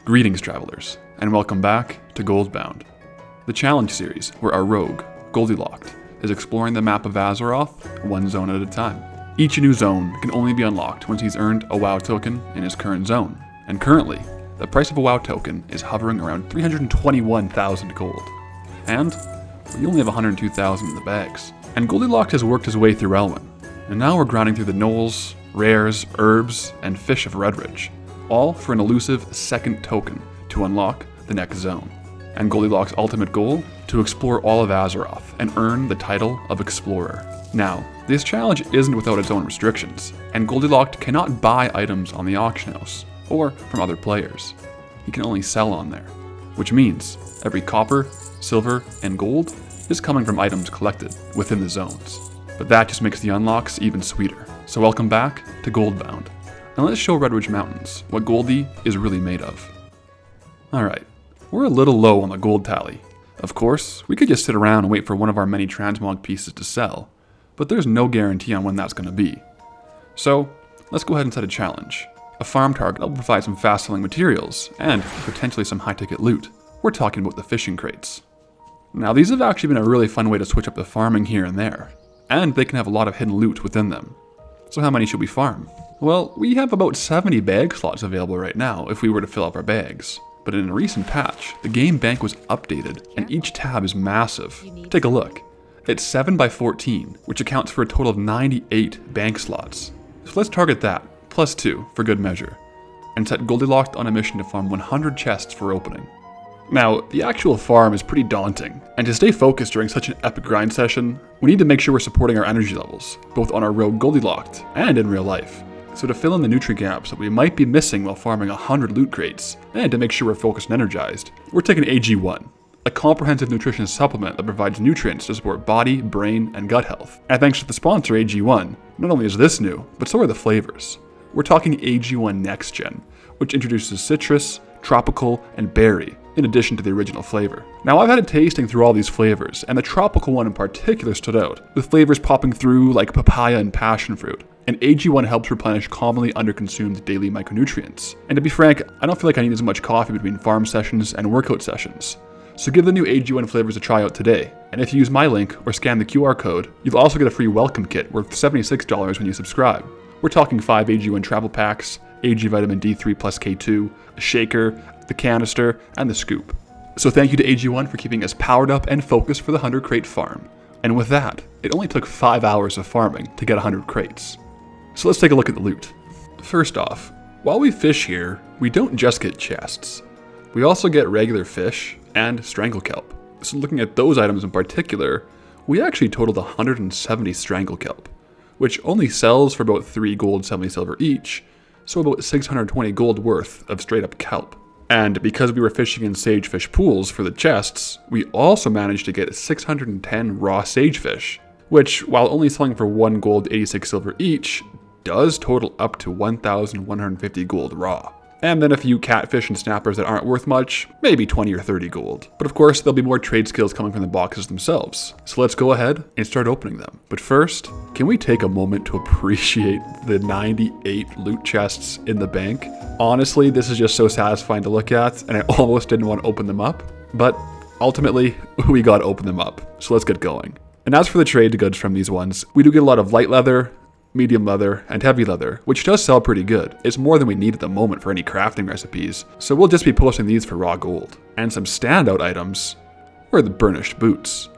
Greetings, travelers, and welcome back to Goldbound, the challenge series where our rogue, Goldylocked, is exploring the map of Azeroth one zone at a time. Each new zone can only be unlocked once he's earned a WoW token in his current zone, and currently, the price of a WoW token is hovering around 321,000 gold. And we only have 102,000 in the bags. And Goldylocked has worked his way through Elwyn, and now we're grinding through the Gnolls, rares, herbs, and fish of Redridge, all for an elusive second token to unlock the next zone. And Goldylocked's ultimate goal? To explore all of Azeroth and earn the title of Explorer. Now, this challenge isn't without its own restrictions, and Goldylocked cannot buy items on the auction house, or from other players. He can only sell on there, which means every copper, silver, and gold is coming from items collected within the zones. But that just makes the unlocks even sweeter. So welcome back to Goldbound. Now let's show Redridge Mountains what Goldie is really made of. Alright, we're a little low on the gold tally. Of course, we could just sit around and wait for one of our many transmog pieces to sell, but there's no guarantee on when that's going to be. So, let's go ahead and set a challenge. A farm target that will provide some fast selling materials, and potentially some high ticket loot. We're talking about the fishing crates. Now these have actually been a really fun way to switch up the farming here and there, and they can have a lot of hidden loot within them. So how many should we farm? Well, we have about 70 bag slots available right now if we were to fill up our bags. But in a recent patch, the game bank was updated and each tab is massive. Take a look. It's 7 by 14, which accounts for a total of 98 bank slots. So let's target that, plus 2 for good measure, and set Goldylocked on a mission to farm 100 chests for opening. Now, the actual farm is pretty daunting, and to stay focused during such an epic grind session, we need to make sure we're supporting our energy levels, both on our rogue Goldylocked and in real life. So to fill in the nutri gaps that we might be missing while farming 100 loot crates, and to make sure we're focused and energized, we're taking AG1, a comprehensive nutrition supplement that provides nutrients to support body, brain, and gut health. And thanks to the sponsor AG1, not only is this new, but so are the flavors. We're talking AG1 Next Gen, which introduces citrus, tropical, and berry, in addition to the original flavor. Now I've had a tasting through all these flavors, and the tropical one in particular stood out, with flavors popping through like papaya and passion fruit. And AG1 helps replenish commonly underconsumed daily micronutrients. And to be frank, I don't feel like I need as much coffee between farm sessions and workout sessions. So give the new AG1 flavors a try out today. And if you use my link or scan the QR code, you'll also get a free welcome kit worth $76 when you subscribe. We're talking 5 AG1 travel packs, AG Vitamin D3 plus K2, a shaker, the canister, and the scoop. So thank you to AG1 for keeping us powered up and focused for the 100 crate farm. And with that, it only took 5 hours of farming to get 100 crates. So let's take a look at the loot. First off, while we fish here, we don't just get chests. We also get regular fish and strangle kelp. So looking at those items in particular, we actually totaled 170 strangle kelp, which only sells for about 3 gold, 70 silver each, so about 620 gold worth of straight up kelp. And because we were fishing in sagefish pools for the chests, we also managed to get 610 raw sagefish, which, while only selling for 1 gold, 86 silver each, does total up to 1,150 gold raw. And then a few catfish and snappers that aren't worth much, maybe 20 or 30 gold. But of course, there'll be more trade skills coming from the boxes themselves. So let's go ahead and start opening them. But first, can we take a moment to appreciate the 98 loot chests in the bank? Honestly, this is just so satisfying to look at, and I almost didn't want to open them up. But ultimately, we gotta open them up. So let's get going. And as for the trade goods from these ones, we do get a lot of light leather, medium leather, and heavy leather, which does sell pretty good. It's more than we need at the moment for any crafting recipes, so we'll just be posting these for raw gold. And some standout items were the burnished boots,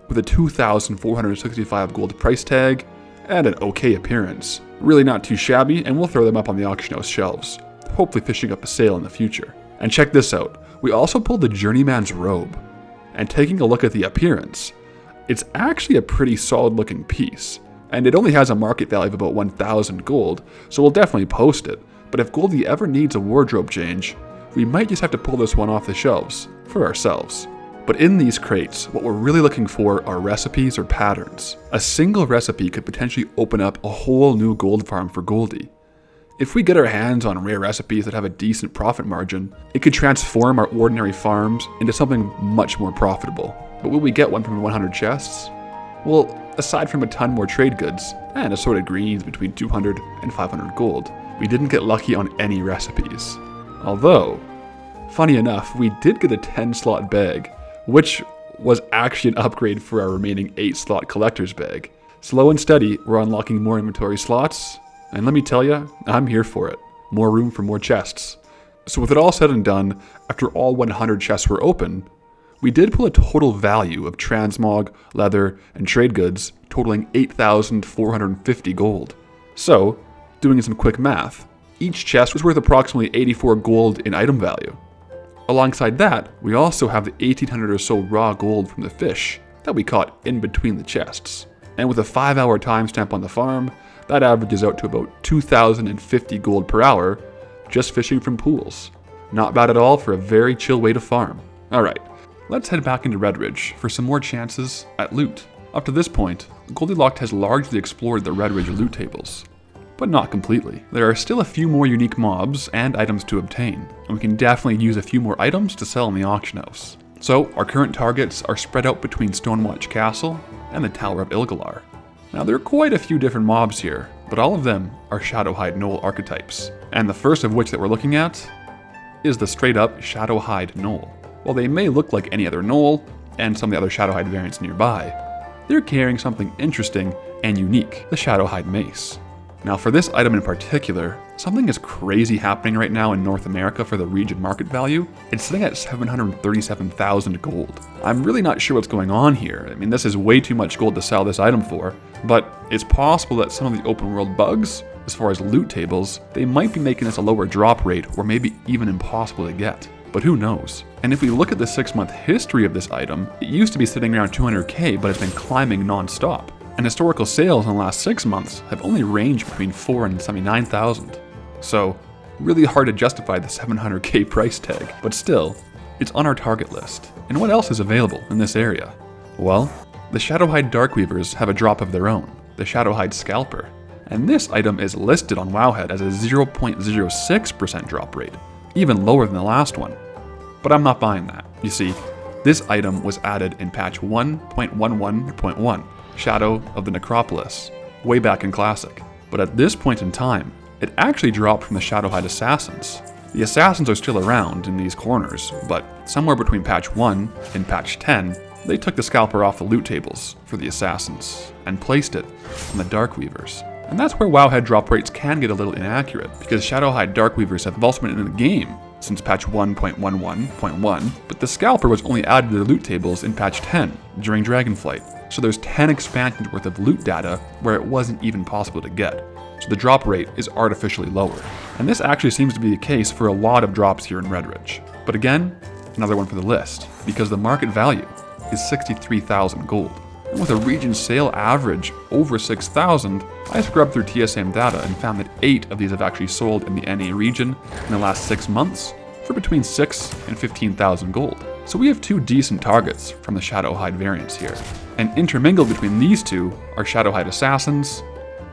with a 2,465 gold price tag and an okay appearance. Really not too shabby, and we'll throw them up on the auction house shelves, hopefully fishing up a sale in the future. And check this out, we also pulled the Journeyman's robe, and taking a look at the appearance, it's actually a pretty solid looking piece. And it only has a market value of about 1,000 gold, so we'll definitely post it. But if Goldie ever needs a wardrobe change, we might just have to pull this one off the shelves for ourselves. But in these crates, what we're really looking for are recipes or patterns. A single recipe could potentially open up a whole new gold farm for Goldie. If we get our hands on rare recipes that have a decent profit margin, it could transform our ordinary farms into something much more profitable. But will we get one from 100 chests? Well, aside from a ton more trade goods, and assorted greens between 200 and 500 gold, we didn't get lucky on any recipes. Although, Funny enough, we did get a 10-slot bag, which was actually an upgrade for our remaining 8-slot collector's bag. Slow and steady, we're unlocking more inventory slots, and let me tell you, I'm here for it. More room for more chests. So with it all said and done, after all 100 chests were open, we did pull a total value of transmog, leather, and trade goods totaling 8,450 gold. So, doing some quick math, each chest was worth approximately 84 gold in item value. Alongside that, we also have the 1,800 or so raw gold from the fish that we caught in between the chests. And with a 5-hour timestamp on the farm, that averages out to about 2,050 gold per hour just fishing from pools. Not bad at all for a very chill way to farm. Alright, let's head back into Redridge for some more chances at loot. Up to this point, Goldylocked has largely explored the Redridge loot tables, but not completely. There are still a few more unique mobs and items to obtain, and we can definitely use a few more items to sell in the auction house. So our current targets are spread out between Stonewatch Castle and the Tower of Ilgalar. Now there are quite a few different mobs here, but all of them are Shadowhide Gnoll archetypes, and the first of which that we're looking at is the straight up Shadowhide Gnoll. While they may look like any other Gnoll, and some of the other Shadowhide variants nearby, they're carrying something interesting and unique, the Shadowhide Mace. Now for this item in particular, something is crazy happening right now in North America for the region market value. It's sitting at 737,000 gold. I'm really not sure what's going on here. I mean, this is way too much gold to sell this item for, but it's possible that some of the open world bugs, as far as loot tables, they might be making this a lower drop rate or maybe even impossible to get. But who knows? And if we look at the 6-month history of this item, it used to be sitting around 200k, but it's been climbing non-stop. And historical sales in the last 6 months have only ranged between 4 and 79,000. So, really hard to justify the 700k price tag, but still, it's on our target list. And what else is available in this area? Well, the Shadowhide Darkweavers have a drop of their own, the Shadowhide Scalper. And this item is listed on Wowhead as a 0.06% drop rate, even lower than the last one. But I'm not buying that. You see, this item was added in patch 1.11.1, Shadow of the Necropolis, way back in Classic. But at this point in time, it actually dropped from the Shadowhide Assassins. The Assassins are still around in these corners, but somewhere between patch 1 and patch 10, they took the Scalper off the loot tables for the Assassins and placed it on the Darkweavers. And that's where Wowhead drop rates can get a little inaccurate, because Shadowhide Darkweavers have also been in the game since patch 1.11.1, but the Scalper was only added to the loot tables in patch 10 during Dragonflight. So there's 10 expansions worth of loot data where it wasn't even possible to get. So the drop rate is artificially lower. And this actually seems to be the case for a lot of drops here in Redridge. But again, another one for the list, because the market value is 63,000 gold. And with a region sale average over 6,000, I scrubbed through TSM data and found that 8 of these have actually sold in the NA region in the last 6 months for between 6 and 15,000 gold. So we have 2 decent targets from the Shadowhide variants here. And intermingled between these two are Shadowhide Assassins,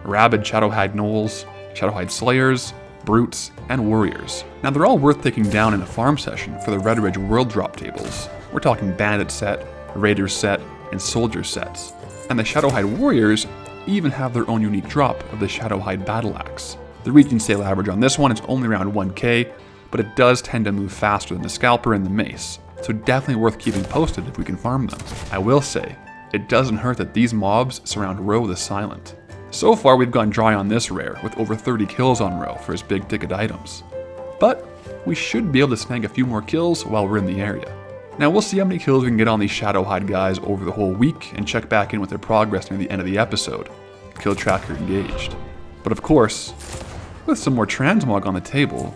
rabid Shadowhide Gnolls, Shadowhide Slayers, Brutes, and Warriors. Now they're all worth taking down in a farm session for the Redridge World Drop tables. We're talking Bandit set, Raiders set, and Soldier sets. And the Shadowhide Warriors even have their own unique drop of the Shadowhide Battle Axe. The region sale average on this one is only around 1k, but it does tend to move faster than the Scalper and the Mace, so definitely worth keeping posted if we can farm them. I will say, it doesn't hurt that these mobs surround Ro the Silent. So far we've gone dry on this rare, with over 30 kills on Ro for his big ticket items. But we should be able to snag a few more kills while we're in the area. Now we'll see how many kills we can get on these Shadowhide guys over the whole week and check back in with their progress near the end of the episode. Kill tracker engaged. But of course, with some more transmog on the table,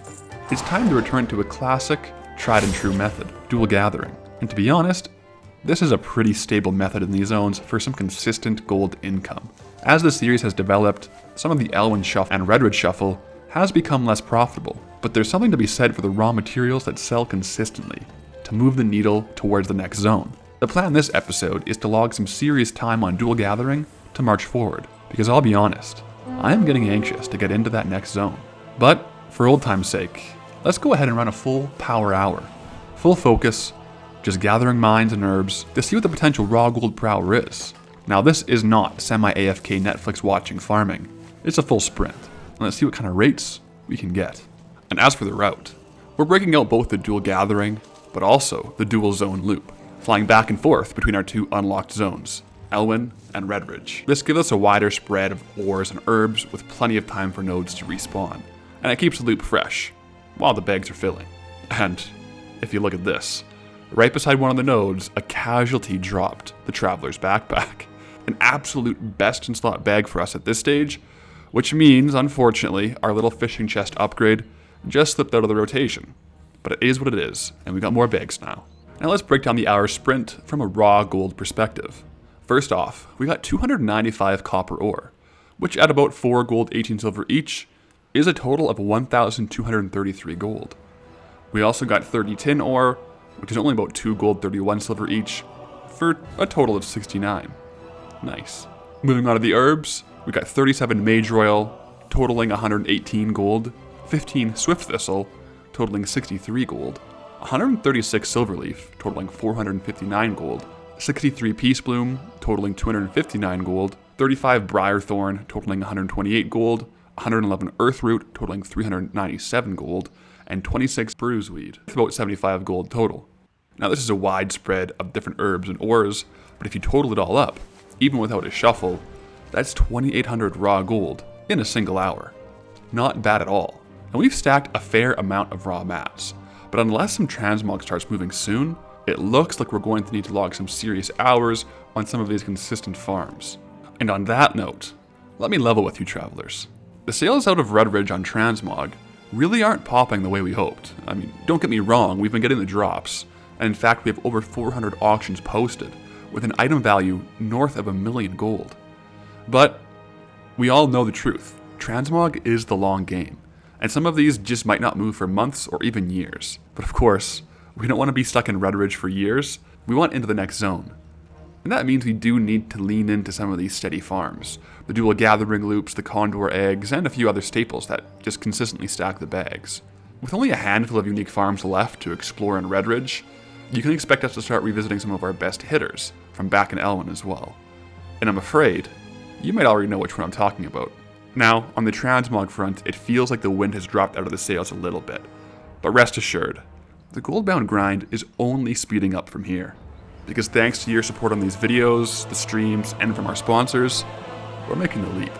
it's time to return to a classic, tried and true method, dual gathering. And to be honest, this is a pretty stable method in these zones for some consistent gold income. As the series has developed, some of the Elwyn Shuffle and Redridge Shuffle has become less profitable, but there's something to be said for the raw materials that sell consistently to move the needle towards the next zone. The plan this episode is to log some serious time on dual gathering to march forward, because I'll be honest, I am getting anxious to get into that next zone. But for old time's sake, let's go ahead and run a full power hour. Full focus, just gathering mines and herbs to see what the potential raw gold per hour is. Now this is not semi-AFK Netflix watching farming, it's a full sprint, and let's see what kind of rates we can get. And as for the route, we're We're breaking out both the dual gathering, but also the dual zone loop, flying back and forth between our two unlocked zones, Elwyn and Redridge. This gives us a wider spread of ores and herbs with plenty of time for nodes to respawn, and it keeps the loop fresh, while the bags are filling. And if you look at this, right beside one of the nodes, a casualty dropped the Traveler's Backpack. An absolute best in slot bag for us at this stage, which means, unfortunately, our little fishing chest upgrade just slipped out of the rotation. But it is what it is, and we got more bags now. Now let's break down the hour sprint from a raw gold perspective. First off, we got 295 copper ore, which at about 4 gold, 18 silver each, is a total of 1,233 gold. We also got 30 tin ore, which is only about 2 gold, 31 silver each, for a total of 69. Nice. Moving on to the herbs, we got 37 mage royal, totaling 118 gold, 15 swift thistle, totaling 63 gold, 136 silverleaf, totaling 459 gold, 63 peace bloom, totaling 259 gold, 35 briarthorn, totaling 128 gold, 111 earthroot, totaling 397 gold, and 26 bruiseweed, about 75 gold total. Now this is a wide spread of different herbs and ores, but if you total it all up, even without a shuffle, that's 2,800 raw gold in a single hour. Not bad at all. And we've stacked a fair amount of raw mats, but unless some transmog starts moving soon, it looks like we're going to need to log some serious hours on some of these consistent farms. And on that note, let me level with you travelers. The sales out of Redridge on transmog really aren't popping the way we hoped. I mean, don't get me wrong, we've been getting the drops, and in fact we have over 400 auctions posted, with an item value north of 1 million gold. But we all know the truth. Transmog is the long game, and some of these just might not move for months or even years. But of course, we don't want to be stuck in Redridge for years, we want into the next zone. And that means we do need to lean into some of these steady farms. The dual gathering loops, the condor eggs, and a few other staples that just consistently stack the bags. With only a handful of unique farms left to explore in Redridge, you can expect us to start revisiting some of our best hitters from back in Elwyn as well. And I'm afraid, you might already know which one I'm talking about. Now, on the transmog front, it feels like the wind has dropped out of the sails a little bit. But rest assured, the Goldbound grind is only speeding up from here. Because thanks to your support on these videos, the streams, and from our sponsors, we're making the leap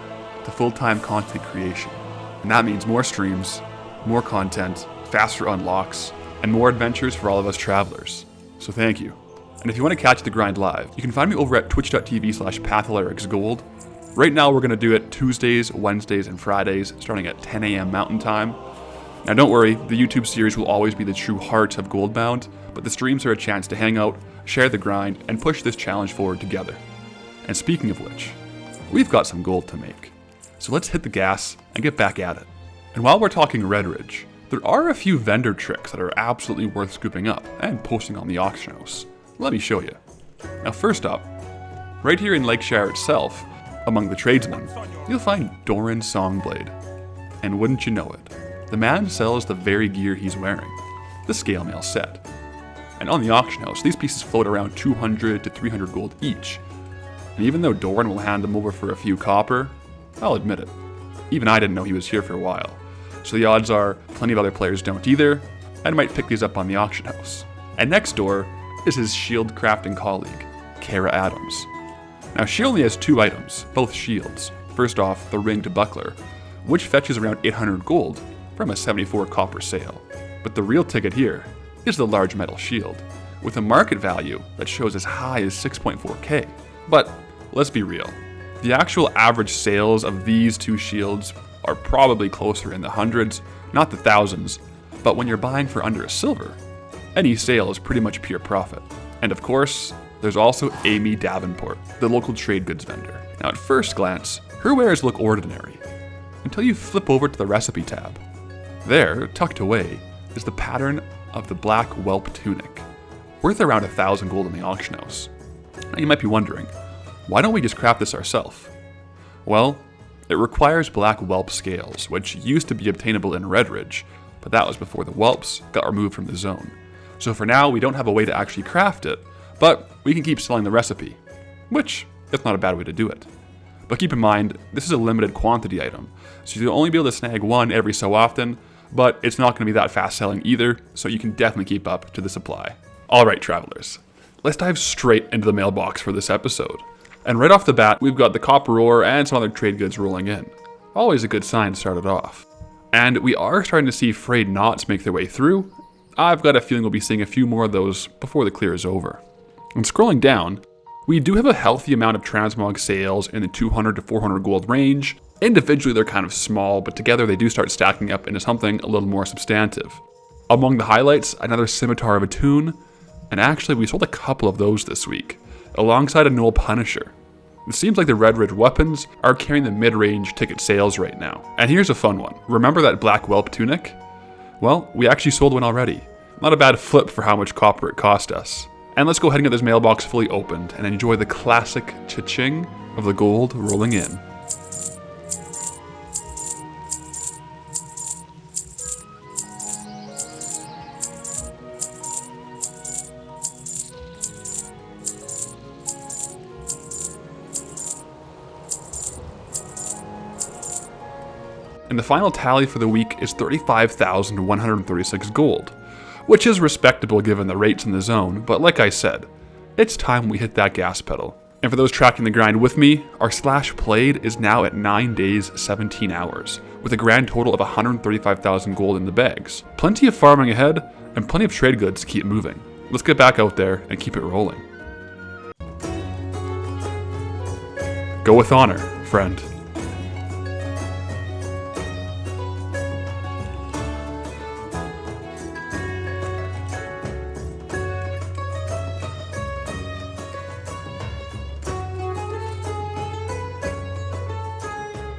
to full-time content creation. And that means more streams, more content, faster unlocks, and more adventures for all of us travelers. So thank you. And if you want to catch the grind live, you can find me over at twitch.tv/Pathalerixgold. Right now we're going to do it Tuesdays, Wednesdays, and Fridays, starting at 10 a.m. Mountain Time. Now don't worry, the YouTube series will always be the true heart of Goldbound, but the streams are a chance to hang out, share the grind, and push this challenge forward together. And speaking of which, we've got some gold to make. So let's hit the gas and get back at it. And while we're talking Redridge, there are a few vendor tricks that are absolutely worth scooping up and posting on the auction house. Let me show you. Now first up, right here in Lakeshire itself, among the tradesmen, you'll find Doran's Songblade. And wouldn't you know it, the man sells the very gear he's wearing, the scale mail set. And on the auction house, these pieces float around 200 to 300 gold each. And even though Doran will hand them over for a few copper, I'll admit it, even I didn't know he was here for a while. So the odds are plenty of other players don't either, and might pick these up on the auction house. And next door is his shield crafting colleague, Kara Adams. Now she only has 2 items, both shields. First off, the ringed buckler, which fetches around 800 gold from a 74 copper sale. But the real ticket here is the large metal shield, with a market value that shows as high as 6.4k. But let's be real, the actual average sales of these 2 shields are probably closer in the hundreds, not the thousands, but when you're buying for under a silver, any sale is pretty much pure profit. And of course, there's also Amy Davenport, the local trade goods vendor. Now at first glance, her wares look ordinary, until you flip over to the recipe tab. There, tucked away, is the pattern of the black whelp tunic, worth around 1,000 gold in the auction house. Now you might be wondering, why don't we just craft this ourselves? Well, it requires black whelp scales, which used to be obtainable in Redridge, but that was before the whelps got removed from the zone. So for now, we don't have a way to actually craft it, but we can keep selling the recipe, which is not a bad way to do it. But keep in mind, this is a limited quantity item, so you'll only be able to snag one every so often, but it's not going to be that fast selling either, so you can definitely keep up to the supply. Alright travelers, let's dive straight into the mailbox for this episode. And right off the bat, we've got the copper ore and some other trade goods rolling in. Always a good sign to start it off. And we are starting to see frayed knots make their way through. I've got a feeling we'll be seeing a few more of those before the clear is over. And scrolling down, we do have a healthy amount of transmog sales in the 200 to 400 gold range. Individually they're kind of small, but together they do start stacking up into something a little more substantive. Among the highlights, another Scimitar of Attune, and actually we sold a couple of those this week, alongside a Gnoll Punisher. It seems like the Redridge weapons are carrying the mid-range ticket sales right now. And here's a fun one. Remember that Black Whelp tunic? Well, we actually sold one already. Not a bad flip for how much copper it cost us. And let's go ahead and get this mailbox fully opened and enjoy the classic cha-ching of the gold rolling in. And the final tally for the week is 35,136 gold, which is respectable given the rates in the zone, but like I said, it's time we hit that gas pedal. And for those tracking the grind with me, our slash played is now at 9 days, 17 hours, with a grand total of 135,000 gold in the bags. Plenty of farming ahead, and plenty of trade goods to keep moving. Let's get back out there and keep it rolling. Go with honor, friend.